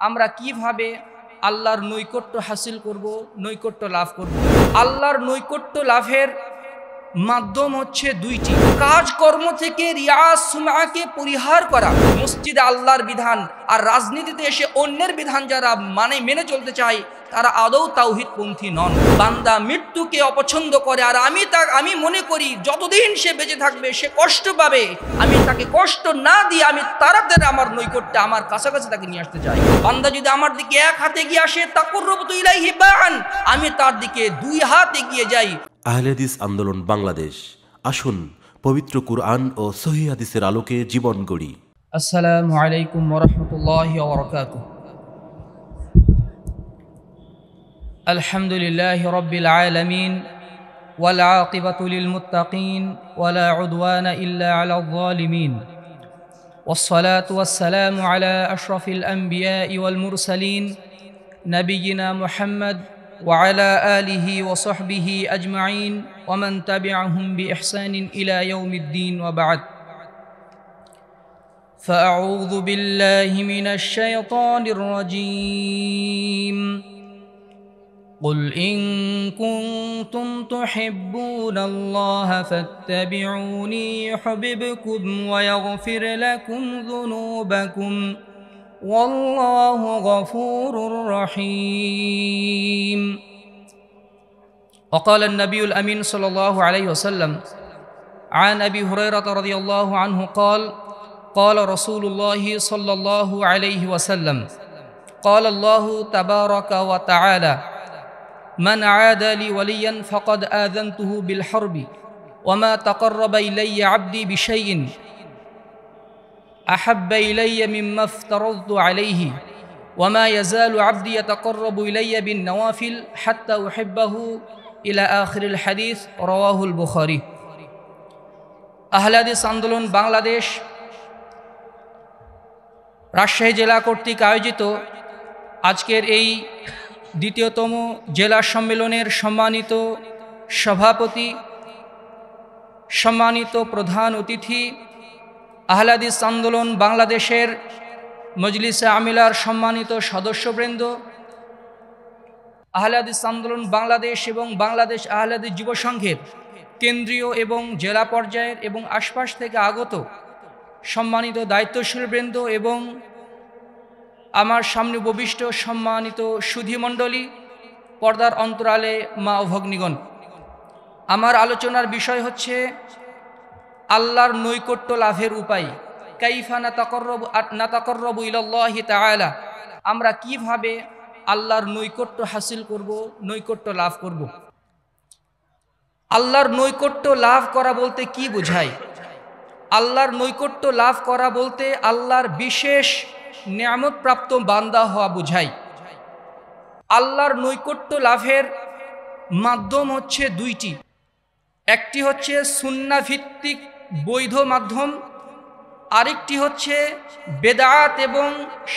আমরা কিভাবে আল্লাহর নৈকট্য হাসিল করব, নৈকট্য লাভ করব। আল্লাহর নৈকট্য লাভের মাধ্যম হচ্ছে দুইটি। কাজকর্ম থেকে রিয়াজ সুমাকে পরিহার করা, মসজিদে আল্লাহর বিধান আর রাজনীতিতে এসে অন্যের বিধান যারা মেনে চলতে চায় তারা আদৌ তাওহীদপন্থী নন। বান্দা মৃত্যুকে অপছন্দ করে, আর আমি মনে করি যতদিন সে বেঁচে থাকবে সে কষ্ট পাবে। আমি তাকে কষ্ট না দিয়ে আমি তাড়াতাড়ি আমার নৈকট্যে, আমার কাছাকাছি তাকে নিয়ে আসতে চাই। বান্দা যদি আমার দিকে এক হাতে এগিয়ে আসে, তাকুররবতু ইলাইহি বা'আন, আমি তার দিকে দুই হাত এগিয়ে যাই। আহলে হাদিস আন্দোলন বাংলাদেশ, আসুন পবিত্র কুরআন ও সহিহ হাদিসের আলোকে জীবন গড়ি। আসসালামু আলাইকুম ওয়া রাহমাতুল্লাহি ওয়া বারাকাতুহু। আলহামদুলিল্লাহি রাব্বিল আলামিন ওয়াল আকিবাতু লিল মুত্তাকিন ওয়ালা উদওয়ানা ইল্লা আলাল যালিমিন। ওয়াসসালাতু ওয়াসসালামু আলা আশরাফিল আম্বিয়াই ওয়াল মুরসালিন নবিয়িনা মুহাম্মদ وعلى آله وصحبه أجمعين ومن تبعهم بإحسان إلى يوم الدين وبعد. فأعوذ بالله من الشيطان الرجيم. قل إن كنتم تحبون الله فاتبعوني يحببكم ويغفر لكم ذنوبكم والله غفور رحيم. وقال النبي الأمين صلى الله عليه وسلم عن أبي هريرة رضي الله عنه قال قال رسول الله صلى الله عليه وسلم قال الله تبارك وتعالى من عاد لي وليا فقد آذنته بالحرب وما تقرب إلي عبدي بشيء أحب إلي مما افترضت عليه وما يزال عبدي يتقرب إلي بالنوافل حتى أحبه إلى آخر الحديث رواه البخاري. আহলে হাদিস আন্দোলন বাংলাদেশ রাজশাহী জেলা কর্তৃক আয়োজিত আজকের এই দ্বিতীয়তম জেলা সম্মেলনের সম্মানিত সভাপতি, সম্মানিত প্রধান অতিথি, আহলে হাদিস আন্দোলন বাংলাদেশের মজলিসে আমিলার সম্মানিত সদস্যবৃন্দ, আহলে হাদিস আন্দোলন বাংলাদেশ এবং বাংলাদেশ আহলে হাদিস যুব সংঘের কেন্দ্রীয় এবং জেলা পর্যায়ের এবং আশপাশ থেকে আগত সম্মানিত দায়িত্বশীলবৃন্দ এবং আমার সামনে উপবিষ্ট সম্মানিত সুধীমণ্ডলী, পর্দার অন্তরালে মা ও ভগ্নীগণ, আমার আলোচনার বিষয় হচ্ছে আল্লাহর নৈকট্য লাভের উপায়। কাইফা নাতাকাররাবু ইলাল্লাহি তাআলা, আমরা কিভাবে আল্লাহর নৈকট্য হাসিল করব, নৈকট্য লাভ করব। আল্লাহর নৈকট্য লাভ করা বলতে কি বোঝায়? আল্লাহর নৈকট্য লাভ করা বলতে আল্লাহর বিশেষ নিয়ামত প্রাপ্ত বান্দা হওয়া বোঝায়। আল্লাহর নৈকট্য লাভের মাধ্যম হচ্ছে দুইটি। একটি হচ্ছে সুন্নাহ ভিত্তিক বৈধ মাধ্যম, আরেকটি হচ্ছে বেদাত এবং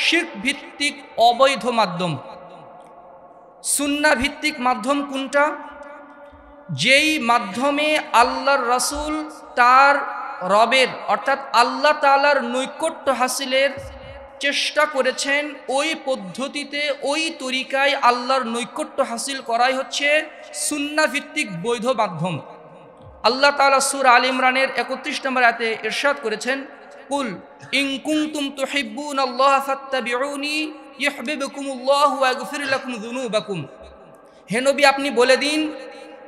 শিরক ভিত্তিক অবৈধ মাধ্যম। সুন্নাহ ভিত্তিক মাধ্যম কোনটা? যেই মাধ্যমে আল্লাহর রাসূল তার রবের অর্থাৎ আল্লাহ তাআলার নৈকট্য হাসিলের চেষ্টা করেছেন, ওই পদ্ধতিতে ওই তরিকায় আল্লাহর নৈকট্য হাসিল করাই হচ্ছে সুন্নাহ ভিত্তিক বৈধ মাধ্যম। আল্লাহ তাআলা সূরা আল ইমরানের 31 নম্বর আয়াতে ইরশাদ করেছেন, কুল ইন কুনতুম তুহিব্বুনাল্লাহা ফাত্তাবিউনি ইউহিব্বুকুমুল্লাহু ওয়া ইয়াগফির লাকুম যুনুবাকুম। হে নবী, আপনি বলে দিন,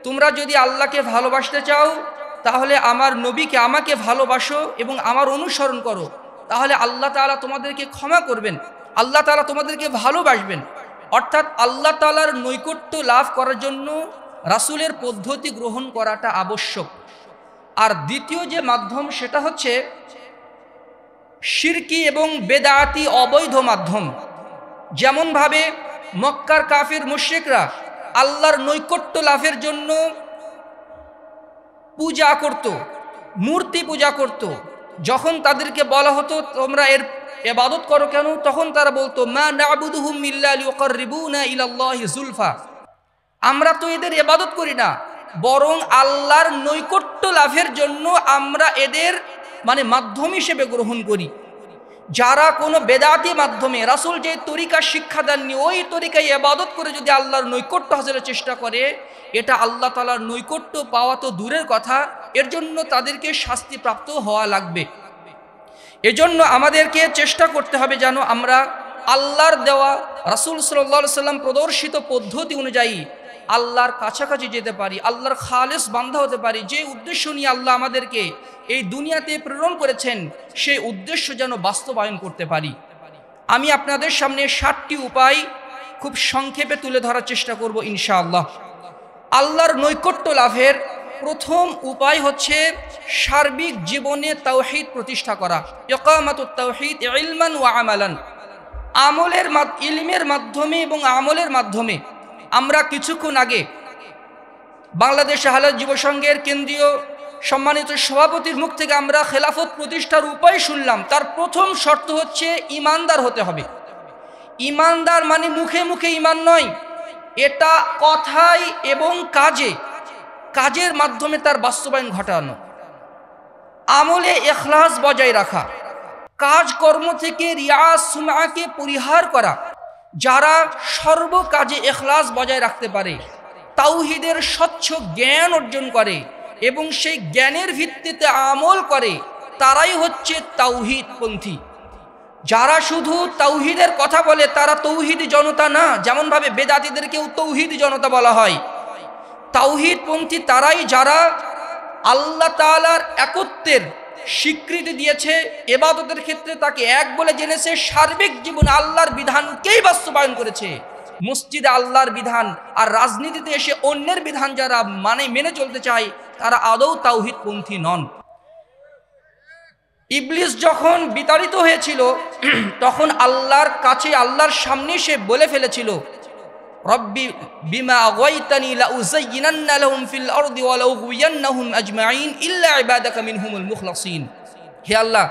তোমরা যদি আল্লাহকে ভালোবাসতে চাও তাহলে আমার নবীকে, আমাকে ভালোবাসো এবং আমার অনুসরণ করো, তাহলে আল্লাহ তাআলা তোমাদেরকে ক্ষমা করবেন, আল্লাহ তাআলা তোমাদেরকে ভালোবাসবেন। অর্থাৎ আল্লাহ তাআলার নৈকট্য লাভ করার জন্য রাসূলের পদ্ধতি গ্রহণ করাটা আবশ্যক। আর দ্বিতীয় যে মাধ্যম সেটা হচ্ছে শিরকি এবং বেদাতি অবৈধ মাধ্যম। যেমনভাবে মক্কার কাফির মুশরিকরা আল্লাহর নৈকট্য লাভের জন্য পূজা করত, মূর্তি পূজা করত। যখন তাদেরকে বলা হতো তোমরা এর ইবাদত করো কেন, তখন তারা বলতো মা না'বুদুহুম ইল্লা লিয়ুকাররিবুনা ইলাল্লাহি যুলফা, আমরা তো এদের ইবাদত করি না, বরং আল্লাহর নৈকট্য লাভের জন্য আমরা এদের মাধ্যম হিসেবে গ্রহণ করি। যারা কোনো বেদাতি মাধ্যমে রাসূল যে তরিকা শিক্ষা দেননি ওই তরিকায় ইবাদত করে যদি আল্লাহর নৈকট্য হাসিলের চেষ্টা করে, এটা আল্লাহ তাআলার নৈকট্য পাওয়া তো দূরের কথা, এর জন্য তাদেরকে শাস্তিপ্রাপ্ত হওয়া লাগবে। এজন্য আমাদেরকে চেষ্টা করতে হবে যেন আমরা আল্লাহর দেওয়া রাসূল সাল্লাল্লাহু আলাইহি সাল্লাম প্রদর্শিত পদ্ধতি অনুযায়ী আল্লাহর কাছাকাছি যেতে পারি, আল্লাহর খালেস বান্দা হতে পারি। যে উদ্দেশ্য নিয়ে আল্লাহ আমাদেরকে এই দুনিয়াতে প্রেরণ করেছেন সেই উদ্দেশ্য যেন বাস্তবায়ন করতে পারি। আমি আপনাদের সামনে 7টি উপায় খুব সংক্ষেপে তুলে ধরার চেষ্টা করব ইনশাআল্লাহ। আল্লাহর নৈকট্য লাভের প্রথম উপায় হচ্ছে সার্বিক জীবনে তাওহীদ প্রতিষ্ঠা করা, ইকামাতুত তাওহীদ ইলমান ওয়া আমালান। ইলমের মাধ্যমে এবং আমলের মাধ্যমে। আমরা কিছুক্ষণ আগে বাংলাদেশ আহলে যুব সংঘের কেন্দ্রীয় সম্মানিত সভাপতির মুখ থেকে আমরা খেলাফত প্রতিষ্ঠার উপায় শুনলাম। তার প্রথম শর্ত হচ্ছে ইমানদার হতে হবে। ইমানদার মানে মুখে মুখে ইমান নয়, এটা কথায় এবং কাজের মাধ্যমে তার বাস্তবায়ন ঘটানো। আমলে ইখলাস বজায় রাখা, কাজকর্ম থেকে রিয়া সুমআকে পরিহার করা। যারা সর্বকাজে ইখলাস বজায় রাখতে পারে, তাওহীদের স্বচ্ছ জ্ঞান অর্জন করে এবং সেই জ্ঞানের ভিত্তিতে আমল করে, তারাই হচ্ছে তাওহীদপন্থী। যারা শুধু তাওহীদের কথা বলে তারা তৌহিদি জনতা না, যেমনভাবে বেদাতীদেরকেও তৌহিদি জনতা বলা হয়। তাওহীদপন্থী তারাই যারা আল্লাহ তাআলার একত্বের স্বীকৃতি দিয়েছে, ইবাদতের ক্ষেত্রে তাকে এক বলে জেনেছে, সার্বিক জীবনে আল্লাহর বিধানকেই বাস্তবায়ন করেছে। মসজিদে আল্লাহর বিধান আর রাজনীতিতে এসে অন্যের বিধান যারা মেনে চলতে চায় তারা আদৌ তাওহীদপন্থী নন। ইবলিস যখন বিতাড়িত হয়েছিল তখন আল্লাহর কাছে, আল্লাহর সামনে সে বলে ফেলেছিল, রব্বি বিমা আগাইতানি লাউযায়্যিনান্না লাহুম ফিল আরদি ওয়া লাউগওয়িয়ান্নাহুম আজমাইন ইল্লা ইবাদাকা মিনহুমুল মুখলাসিন। হে আল্লাহ,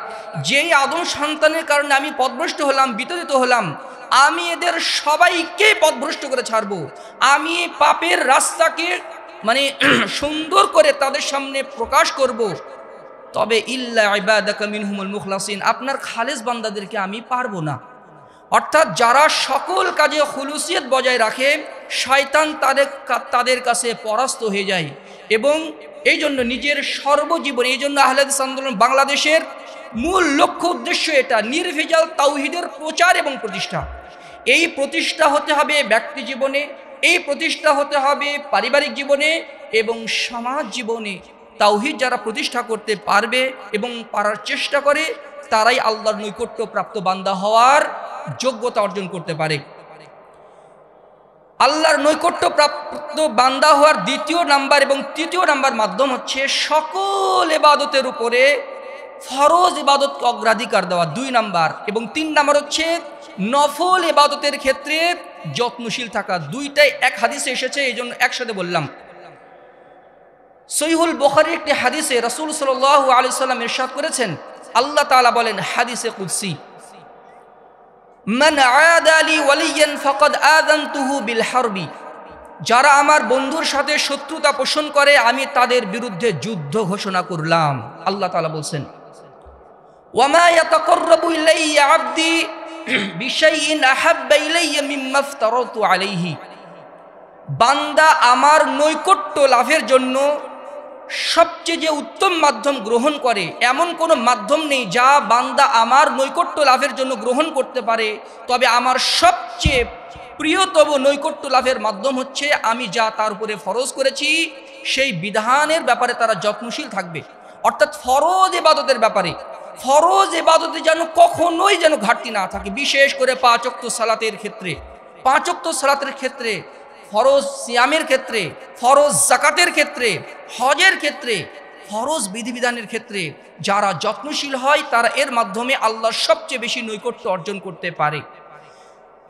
যেই আদম সন্তানের কারণে আমি পথভ্রষ্ট হলাম, বিতাড়িত হলাম, আমি এদের সবাইকে পথভ্রষ্ট করে ছাড়বো। আমি পাপের রাস্তাকে সুন্দর করে তাদের সামনে প্রকাশ করব, তবে ইল্লা ইবাদাকা মিনহুমুল মুখলাসিন, আপনার খালেস বান্দাদেরকে আমি পারবো না। অর্থাৎ যারা সকল কাজে খুলুসিয়ত বজায় রাখে, শয়তান তাদের কাছে পরাস্ত হয়ে যায়। এবং এই জন্য নিজের সর্বজীবন, এই জন্য আহলে হাদিস আন্দোলন বাংলাদেশের মূল লক্ষ্য উদ্দেশ্য এটা, নির্ভেজাল তাওহীদের প্রচার এবং প্রতিষ্ঠা। এই প্রতিষ্ঠা হতে হবে ব্যক্তি জীবনে, এই প্রতিষ্ঠা হতে হবে পারিবারিক জীবনে এবং সমাজ জীবনে। তাওহীদ যারা প্রতিষ্ঠা করতে পারবে এবং পারার চেষ্টা করে, তারাই আল্লাহর নৈকট্য প্রাপ্ত বান্দা হওয়ার যোগ্যতা অর্জন করতে পারে। আল্লাহর নৈকট্য প্রাপ্ত বান্দা হওয়ার দ্বিতীয় নাম্বার এবং তৃতীয় নাম্বার মাধ্যম হচ্ছে সকল ইবাদতের উপরে ফরজ ইবাদতকে অগ্রাধিকার দেওয়া, 2 নাম্বার। এবং 3 নাম্বার হচ্ছে নফল ইবাদতের ক্ষেত্রে যত্নশীল থাকা। দুইটাই এক হাদিসে এসেছে, এই জন্য একসাথে বললাম। সহিহুল বুখারীর একটি হাদিসে রাসূল সাল্লাল্লাহু আলাইহি সাল্লাম ইরশাদ করেছেন, আল্লাহ তাআলা বলেন হাদিসে কুদসি, মান আদা লি ওয়ালিয়ান ফাকাদ আযানতুহু বিল হারবি। যারা আমার বন্ধুর সাথে শত্রুতা পোষণ করে আমি তাদের বিরুদ্ধে যুদ্ধ ঘোষণা করলাম। আল্লাহ তাআলা বলেন, ওয়া মা ইয়াতাকাররাবু ইলাইয়া আবদি বিশাইইন আহাব্বা ইলাইয়া মিম্মা ইফতারাতু আলাইহি। বান্দা আমার নৈকট্য লাভের জন্য সবচেয়ে যে উত্তম মাধ্যম গ্রহণ করে, এমন কোনো মাধ্যম নেই যা বান্দা আমার নৈকট্য লাভের জন্য গ্রহণ করতে পারে। তবে আমার সবচেয়ে প্রিয়তম নৈকট্য লাভের মাধ্যম হচ্ছে আমি যা তার উপরে ফরজ করেছি সেই বিধানের ব্যাপারে তারা যত্নশীল থাকবে। অর্থাৎ ফরজ ইবাদতের ব্যাপারে, ফরজ ইবাদতে যেন কখনোই যেন ঘাটতি না থাকে। বিশেষ করে 5 ওয়াক্ত সালাতের ক্ষেত্রে, 5 ওয়াক্ত সালাতের ক্ষেত্রে, ফরজ সিয়ামের ক্ষেত্রে, ফরজ যাকাতের ক্ষেত্রে, হজের ক্ষেত্রে, ফরজ বিধিবিধানের ক্ষেত্রে যারা যত্নশীল হয় তারা এর মাধ্যমে আল্লাহর সবচেয়ে বেশি নৈকট্য অর্জন করতে পারে।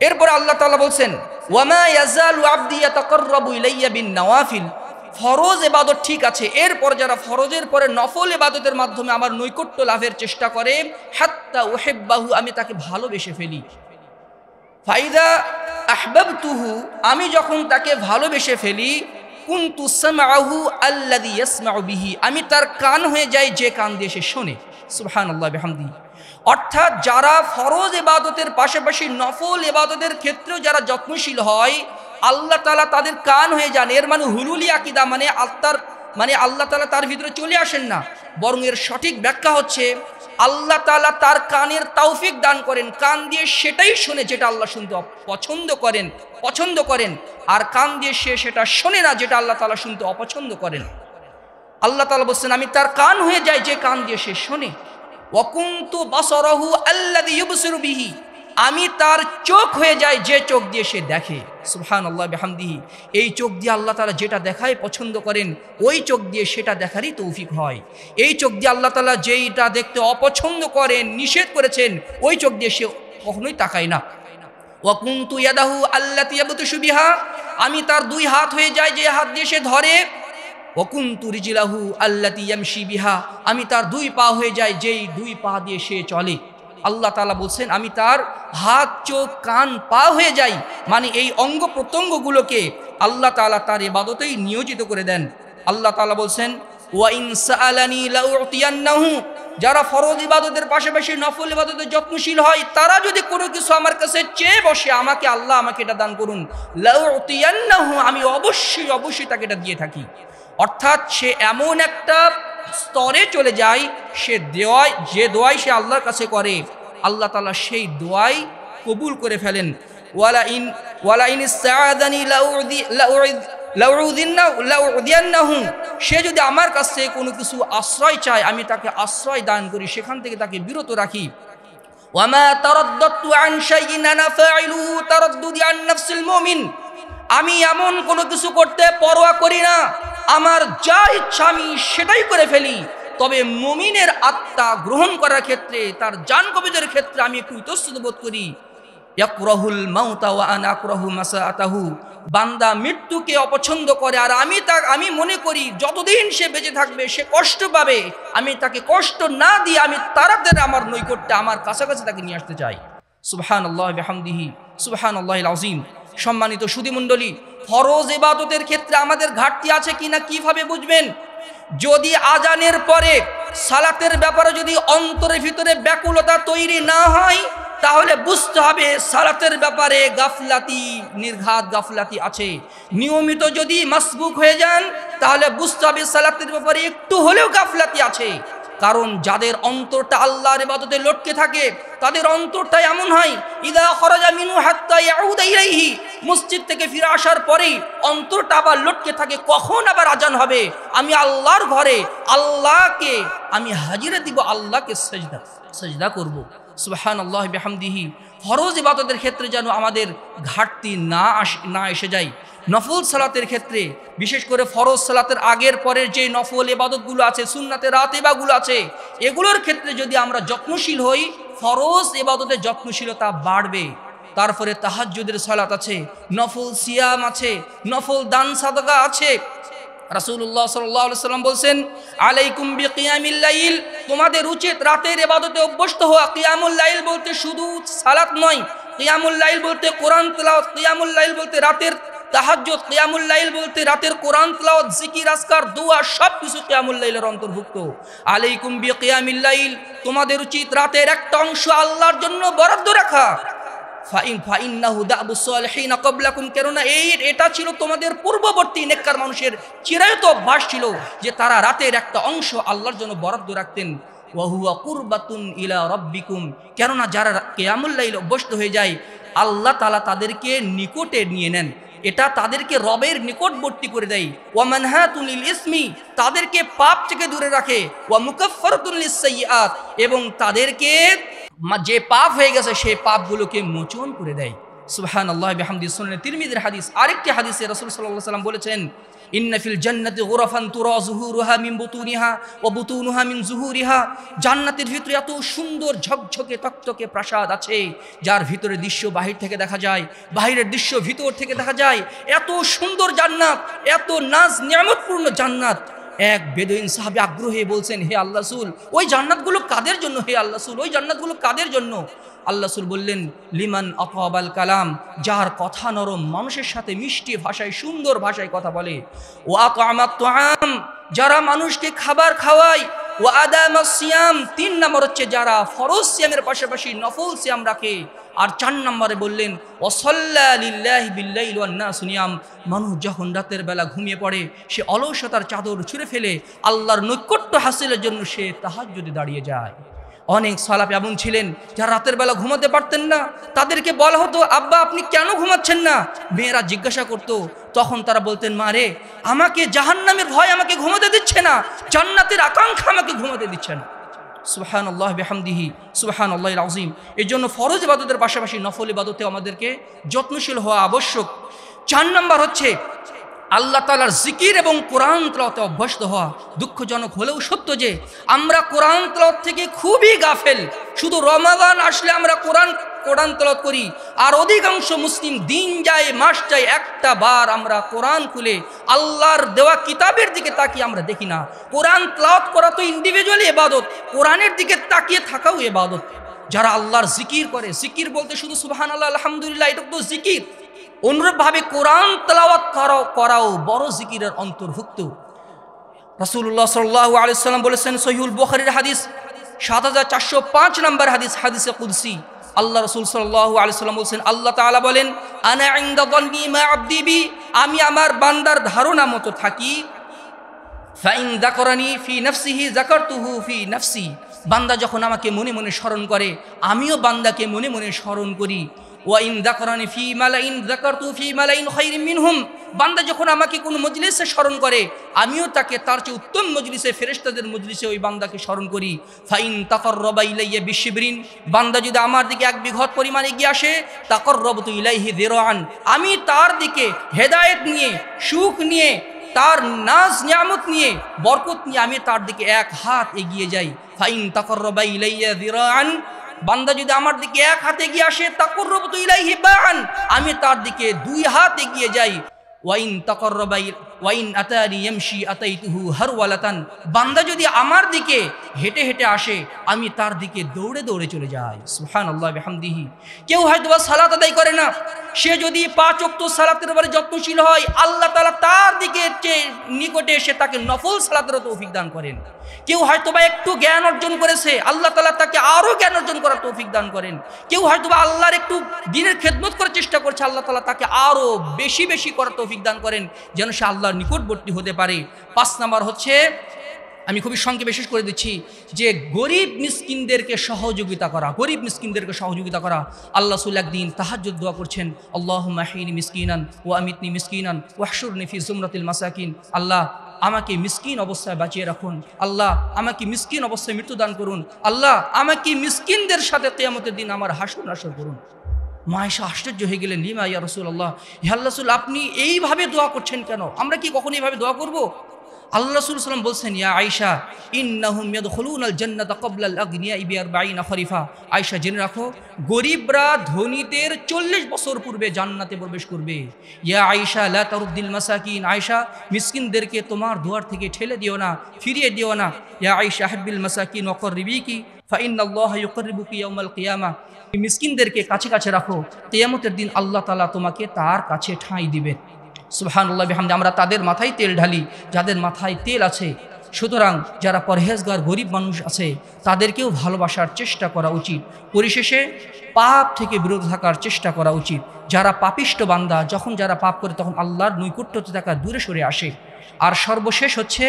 এরপর আল্লাহ তাআলা বলছেন, ওয়ামা ইয়াজালু আবদি ইয়াতাকাররাবু ইলাইয়া বিন নওয়াফিল। ফরজ ইবাদত ঠিক আছে, এরপর যারা ফরজের পরে নফল ইবাদতের মাধ্যমে আমার নৈকট্য লাভের চেষ্টা করে, হাত্তা উহিব্বাহু, আমি তাকে ভালোবেসে ফেলি। ফাইদা আহবাবতুহু, আমি যখন তাকে ভালোবেসে ফেলি, কুনতু সামআহু আল্লাযী ইয়াসমাউ বিহি, আমি তার কান হয়ে যাই যে কান দিয়ে সে শোনে। সুবহানাল্লাহ বিহামদিহি। অর্থাৎ যারা ফরজ ইবাদতের পাশাপাশি নফল ইবাদতের ক্ষেত্রেও যারা যত্নশীল হয়, আল্লাহ তাআলা তাদের কান হয়ে যান। এর মানে হুলুলি আকীদা মানে আল্লাহ তাআলা তার ভিতরে চলে আসেন না, বরং এর সঠিক ব্যাখ্যা হচ্ছে আল্লাহ তাআলা তার কানের তৌফিক দান করেন, কান দিয়ে সেটাই শোনে যেটা আল্লাহ শুনতে পছন্দ করেন, আর কান দিয়ে সে সেটা শোনে না যেটা আল্লাহ তাআলা শুনতে অপছন্দ করেন। আল্লাহ তাআলা বলছেন আমি তার কান হয়ে যাই যে কান দিয়ে সে শোনে। ওয়াকুনতু বাসারাহু আল্লাযী ইউবসিরু বিহি, আমি তার চোখ হয়ে যাই যে চোখ দিয়ে সে দেখে। সুবহানাল্লাহ বিহামদিহি। এই চোখ দিয়ে আল্লাহ তাআলা যেটা দেখায় পছন্দ করেন, ওই চোখ দিয়ে সেটা দেখারই তৌফিক হয়। এই চোখ দিয়ে আল্লাহ তাআলা যেইটা দেখতে অপছন্দ করেন, নিষেধ করেছেন, ওই চোখ দিয়ে সে কখনোই তাকায় না। ওয়াকুনতু ইয়াদাহু আল্লাতী ইয়াবতিশু বিহা, আমি তার দুই হাত হয়ে যাই যে হাত দিয়ে সে ধরে। ওয়াকুনতু রিজলাহু আল্লাতী ইয়ামশি বিহা, আমি তার দুই পা হয়ে যাই যেই দুই পা দিয়ে সে চলে। আল্লাহ তাআলা বলছেন আমি তার হাত, চোখ, কান, পা হয়ে যাই, মানে এই অঙ্গ প্রত্যঙ্গগুলোকে আল্লাহ তাআলা তার ইবাদতেই নিয়োজিত করে দেন। আল্লাহ তাআলা বলছেন ওয়া ইন সাআলানি লাউতিয়ান্নাহু, যারা ফরজ ইবাদতের পাশাপাশি নফল ইবাদতের যত্নশীল হয়, তারা যদি কোনো কিছু আমার কাছে চেয়ে বসে, আল্লাহ আমাকে এটা দান করুন, লাউতিয়ান্নাহু, আমি অবশ্যই তাকে এটা দিয়ে থাকি। অর্থাৎ সে এমন একটা স্তরে চলে যায়, যে দোয়াই সে আল্লাহর কাছে করে, আল্লাহ তাআলা সেই দোয়াই কবুল করে ফেলেন। ওয়ালা ইন ইসতাআযানি লাউযিয়ান্নাহু, সে যদি আমার কাছ থেকে কোনো কিছু আশ্রয় চায়, আমি তাকে আশ্রয় দান করি, সেখান থেকে তাকে বিরত রাখি। ওয়ামা তারাদ্দাতু আন শাইইন আনা ফাইলুহু তারাদ্দুদি আন নাফসিল মুমিন, আমি এমন কোনো কিছু করতে পরোয়া করি না, আমার যা ইচ্ছা আমি সেটাই করে ফেলি, তবে মুমিনের আত্মা গ্রহণ করার ক্ষেত্রে, তার জান কবিজের ক্ষেত্রে আমি একটু ইতস্তত বোধ করি। ইয়াকরাহুল মাউতা ওয়া আনা আকরাহু মাসাআতাহু, বান্দা মৃত্যুকে অপছন্দ করে, আর আমি মনে করি যতদিন সে বেঁচে থাকবে সে কষ্ট পাবে, আমি তাকে কষ্ট না দিয়ে আমি তাড়াতাড়ি আমার নৈকট্যে, আমার কাছাকাছি তাকে নিয়ে আসতে চাই। সুবহানাল্লাহি বিহামদিহি, সুবহানাল্লাহিল আযীম। সম্মানিত সুধীমণ্ডলী, ফরজ ইবাদতের ক্ষেত্রে আমাদের ঘাটতি আছে কিনা কিভাবে বুঝবেন? যদি আজানের পরে সালাতের ব্যাপারে যদি অন্তরের ভিতরে ব্যাকুলতা তৈরি না হয়, তাহলে বুঝতে হবে সালাতের ব্যাপারে নির্ঘাত গাফলাতি আছে। নিয়মিত যদি মাসবুক হয়ে যান, তাহলে বুঝতে হবে সালাতের ব্যাপারে একটু হলেও গাফলাতি আছে। কারণ যাদের অন্তরটা আল্লাহর ইবাদতে লটকে থাকে, তাদের অন্তরটা এমন হয়, ইদা খরাজা মিনহু হাত্তা ইয়াউদা ইলাইহি, মসজিদ থেকে ফিরে আসার পরেই অন্তরটা আবার লটকে থাকে, কখন আবার আজান হবে, আমি আল্লাহর ঘরে, আল্লাহকে আমি হাজিরা দিব, আল্লাহকে সাজদা করব। সুবহানাল্লাহি বিহামদিহি। ফরজ ইবাদতের ক্ষেত্রে যেন আমাদের ঘাটতি না এসে যায়। নফল সালাতের ক্ষেত্রে, বিশেষ করে ফরজ সালাতের আগের পরের যে নফল ইবাদতগুলো আছে, সুন্নাতে রাতিবাগুলো আছে, এগুলোর ক্ষেত্রে যদি আমরা যত্নশীল হই, ফরজ ইবাদতের যত্নশীলতা বাড়বে। তারপরে তাহাজ্জুদের সালাত আছে, নফল সিয়াম আছে, নফল দান সাদকা আছে। রাসূলুল্লাহ সাল্লাল্লাহু আলাইহি সাল্লাম বলছেন আলাইকুম বিকিয়ামিল লাইল, তোমাদের উচিত রাতের ইবাদতে অভ্যস্ত হওয়া। কিয়ামুল লাইল বলতে শুধু সালাত নয়, কিয়ামুল লাইল বলতে কোরআন তেলাওয়াত, কিয়ামুল লাইল বলতে রাতের তাহাজ্জুদ, কিয়ামুল লাইল বলতে রাতের কোরআন তেলাওয়াত, জিকির, আজকার, দোয়া, সব কিছু কিয়ামুল লাইলের অন্তর্ভুক্ত। আলাইকুম বিকিয়ামিল লাইল, তোমাদের উচিত রাতের একটা অংশ আল্লাহর জন্য বরাদ্দ রাখা। ফাইন্নাহু দাবুস সালিহিনা ক্বাবলাকুম, কেননা এটা ছিল তোমাদের পূর্ববর্তী নেককার মানুষের চিরায়ত অভ্যাস ছিল যে তারা রাতের একটা অংশ আল্লাহর জন্য বরাদ্দ রাখতেন। ওয়া হুয়া কুরবাতুন ইলা রাব্বিকুম, কেননা যারা কিয়ামুল লাইল অভ্যস্ত হয়ে যায়, আল্লাহ তাআলা তাদেরকে নিকটে নিয়ে নেন, এটা তাদেরকে রবের নিকটবর্তী করে দেয়। ওয়া মানহাতুল ইসমি, তাদেরকে পাপ থেকে দূরে রাখে। ওয়া মুকাফফারাতুল লিসসাইয়্যাত, এবং তাদেরকে যে পাপ হয়ে গেছে সেই পাপগুলোকে মোচন করে দেয়। সুবহানাল্লাহি বিহামদিহি। সুনানে তিরমিজির হাদিস। আরেকটি হাদিসে রাসূল সাল্লাল্লাহু আলাইহি ওয়াসাল্লাম বলেছেন ইন্না ফিল জান্নাতি গুরাফান তুরা যুহুরুহা মিন বুতুনিহা ওয়া বুতুনুহা মিন যুহুরিহা, জান্নাতের ভিতরে এত সুন্দর ঝকঝকে তকতকে প্রাসাদ আছে, যার ভিতরে দৃশ্য বাহির থেকে দেখা যায়, বাহিরের দৃশ্য ভিতর থেকে দেখা যায়। এত সুন্দর জান্নাত, এত নাজ নিয়ামতপূর্ণ জান্নাত। এক বেদুইন সাহাবী আগ্রহে বলছেন, হে আল্লাহ রাসূল, ওই জান্নাতগুলো কাদের জন্য? হে আল্লাহ রাসূল, ওই জান্নাতগুলো কাদের জন্য? আল্লাহ রাসূল বললেন, লিমান আতাবাল কালাম, যার কথা নরম, মানুষের সাথে মিষ্টি ভাষায়, সুন্দর ভাষায় কথা বলে। ওয়া আতআমাত তুআম, যারা মানুষকে খাবার খাওয়ায়। ওয়া আদামাস সিয়াম, 3 নম্বর হচ্ছে যারা ফরজ সিয়ামের পাশাপাশি নফল সিয়াম রাখে। আর 4 নম্বরে বললেন ওয়াসাল্লা লিল্লাহি বিল্লাইল ওয়ান নাস নিয়াম, মানুষ যখন রাতের বেলা ঘুমিয়ে পড়ে সে অলসতার চাদর ছুঁড়ে ফেলে আল্লাহর নৈকট্য হাসিলের জন্য সে তাহাজ্জুদে দাঁড়িয়ে যায়। অনেক সালাফ এমন ছিলেন যারা রাতের বেলা ঘুমাতে পারতেন না, তাদেরকে বলা হতো আব্বা আপনি কেন ঘুমাচ্ছেন না? মেয়েরা জিজ্ঞাসা করতো, তখন তারা বলতেন মা রে, আমাকে জাহান্নামের ভয় আমাকে ঘুমাতে দিচ্ছে না, জান্নাতের আকাঙ্ক্ষা আমাকে ঘুমাতে দিচ্ছে না। সুবহানাল্লাহ বিহামদিহি সুবহানাল্লাহিল আযীম। এই জন্য ফরজ ইবাদতের পাশাপাশি নফল ইবাদতে আমাদেরকে যত্নশীল হওয়া আবশ্যক। 4 নম্বর হচ্ছে আল্লাহ তাআলার জিকির এবং কোরআন তেলাওয়াতে অভ্যস্ত হওয়া। দুঃখজনক হলেও সত্য যে আমরা কোরআন তেলাওয়াত থেকে খুবই গাফেল। শুধু রমাদান আসলে আমরা কোরআন তেলাওয়াত করি, আর অধিকাংশ মুসলিম দিন যায় মাস যায় একটা বার আমরা কোরআন খুলে আল্লাহর দেওয়া কিতাবের দিকে তাকিয়ে আমরা দেখি না। কোরআন তেলাওয়াত করা তো ইন্ডিভিজুয়ালি ইবাদত, কোরআনের দিকে তাকিয়ে থাকাও ইবাদত। যারা আল্লাহর জিকির করে, জিকির বলতে শুধু সুবহানাল্লাহ আলহামদুলিল্লাহ এটা তো জিকির, অনুরূপভাবে কোরআন তেলাওয়াত করাও বড় জিকিরের অন্তর্ভুক্ত। রাসূলুল্লাহ সাল্লাল্লাহু আলাইহি ওয়াসাল্লাম বলেছেন, সহিহুল বুখারীর হাদিস ৭৪০৫ নম্বর হাদিস, হাদিসে কুদসি, আল্লাহ রাসূল সাল্লাল্লাহু আলাইহি ওয়াসাল্লাম বলেছেন, আল্লাহ তাআলা বলেন আনা ইনদা যান্নি মা আবদি বি, আমি আমার বান্দার ধারণা মতো থাকি। ফাইন যাকারানি ফি নাফসিহি যাকারতুহু ফি নাফসি, বান্দা যখন আমাকে মনে মনে স্মরণ করে আমিও বান্দাকে মনে মনে স্মরণ করি। ওয়াইন যাকারানি ফি মালাইন যাকারতু ফি মালাইন খায়রিন মিনহুম, বান্দা যখন আমাকে কোনো মজলিসে স্মরণ করে আমিও তাকে তার চেয়ে উত্তম মজলিসে, ফেরেশতাদের মজলিসে ওই বান্দাকে স্মরণ করি। ফাইন তাকাররাবা ইলাইয়া বিশিবরিন, বান্দা যদি আমার দিকে 1 বিঘত পরিমাণ এগিয়ে আসে, তাকাররাবতু ইলাইহি যিরাআন, আমি তার দিকে হেদায়েত নিয়ে, সুখ নিয়ে, তার নাজ নিয়ামত নিয়ে, বরকত নিয়ে আমি তার দিকে 1 হাত এগিয়ে যাই। ফাইন তাকাররাবা ইলাইয়া যিরাআন, বান্দা যদি আমার দিকে 1 হাত এগিয়ে আসে, তাকাররাবতু ইলাইহি বা'আন, আমি তার দিকে 2 হাত এগিয়ে যাই। ওয়াইন আতানি ইয়ামশি আতাইতুহু হারওয়ালাতান, বান্দা যদি আমার দিকে হেঁটে হেঁটে আসে আমি তার দিকে দৌড়ে দৌড়ে চলে যাই। সুবহানাল্লাহ বিহামদিহি। কেউ হয়তো বা সালাত আদায় করে না, সে যদি 5 ওয়াক্ত সালাতের উপরে যত্নশীল হয় আল্লাহ তাআলা তার দিকে নিকটে এসে তাকে নফল সালাতের তৌফিক দান করেন। কেউ হয়তো বা একটু জ্ঞান অর্জন করেছে, আল্লাহ তাআলা তাকে আরো জ্ঞান অর্জন করার তৌফিক দান করেন। কেউ হয়তো বা আল্লাহর একটু দ্বীনের খেদমত করার চেষ্টা করছে, আল্লাহ তাআলা তাকে আরো বেশি বেশি করার তৌফিক দান করেন যেন সে আল্লাহর নিকটবর্তী হতে পারে। 5 নম্বর হচ্ছে, আমি খুবই সংক্ষেপে শেষ করে দিচ্ছি, যে গরিব মিসকিনদেরকে সহযোগিতা করা, গরিব মিসকিনদেরকে সহযোগিতা করা। আল্লাহ রাসূল একদিন তাহাজ্জুদ দোয়া করছেন, আল্লাহুম্মা আহইনি মিসকিনান ওয়া আমিতনি মিসকিনান ওয়াহশুরনি ফি জুমরাতিল মাসাকিন, আল্লাহ আমাকে মিসকিন অবস্থায় বাঁচিয়ে রাখুন, আল্লাহ আমাকে মিসকিন অবস্থায় মৃত্যু দান করুন, আল্লাহ আমাকে মিসকিনদের সাথে কিয়ামতের দিন আমার হাসর নাসর করুন। মা আয়েশা আশ্চর্য হয়ে গেলেন, লিমা ইয়া রাসূলুল্লাহ, হে আল্লাহ রাসূল আপনি এইভাবে দোয়া করছেন কেন? আমরা কি কখনো এইভাবে দোয়া করব? আল্লাহ রাসূল সাল্লাল্লাহু আলাইহি ওয়াসাল্লাম বলছেন, ইয়া আয়েশা ইন্নাহুম ইয়াদখুলুনাল জান্নাতা ক্বাবলা আল আগনিয়া বি40 খরিফা, আয়েশা জেনে রাখো গরিবরা ধনীদের 40 বছর পূর্বে জান্নাতে প্রবেশ করবে। ইয়া আয়েশা লা তারুদ্দিল মাসাকিন, আয়েশা মিসকিনদেরকে তোমার দুয়ার থেকে ঠেলে দিও না, ফিরিয়ে দিও না। ইয়া আয়েশা হাব্বিল মাসাকিন ওয়া করিবিকি ফাইন্নাল্লাহা ইউকরিবুকি ইয়াউমাল কিয়ামা, মিসকিনদেরকে কাছে কাছে রাখো, কিয়ামতের দিন আল্লাহ তাআলা তোমাকে তার কাছে ঠাঁই দিবেন। সুবহানাল্লাহ বিহামদি। আমরা তাদের মাথায় তেল ঢালি যাদের মাথায় তেল আছে। সুতরাং যারা পরহেজগার গরিব মানুষ আছে তাদেরকেও ভালোবাসার চেষ্টা করা উচিত। পরিশেষে পাপ থেকে বিরত থাকার চেষ্টা করা উচিত। যারা পাপিষ্ট বান্দা, যখন যারা পাপ করে তখন আল্লাহর নৈকট্য থেকে দূরে সরে আসে। আর সর্বশেষ হচ্ছে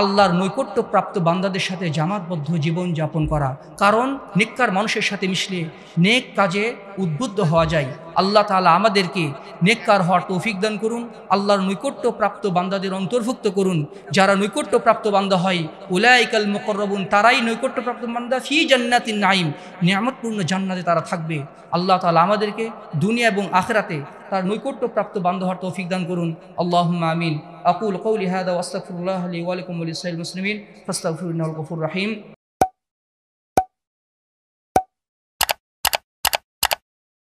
আল্লাহর নৈকট্যপ্রাপ্ত বান্দাদের সাথে জামাতবদ্ধ জীবন যাপন করা, কারণ নেককার মানুষের সাথে মিশলে নেক কাজে উদ্বুদ্ধ হওয়া যায়। আল্লাহ তাআলা আমাদেরকে নেককার হওয়ার তৌফিক দান করুন, আল্লাহর নৈকট্যপ্রাপ্ত বান্দাদের অন্তর্ভুক্ত করুন। যারা নৈকট্যপ্রাপ্ত বান্দা হয় উলাইকাল মুকাররাবুন, তারাই নৈকট্যপ্রাপ্ত বান্দা ফি জান্নাতিন নাঈম, নিয়ামতপূর্ণ জান্নাতে তারা থাকবে। আল্লাহ তাআলা আমাদেরকে দুনিয়া এবং আখিরাতে তার নৈকট্যপ্রাপ্ত বান্দা হওয়ার তৌফিক দান করুন। আল্লাহুম্মা আমিন। আকুলু কওলি হাযা ওয়া আস্তাগফিরুল্লাহ লি ওয়া লাকুম ওয়া লিসাইরিল মুসলিমিন ফাস্তাগফিরুহু ইন্নাহু গফুরুর রহিম।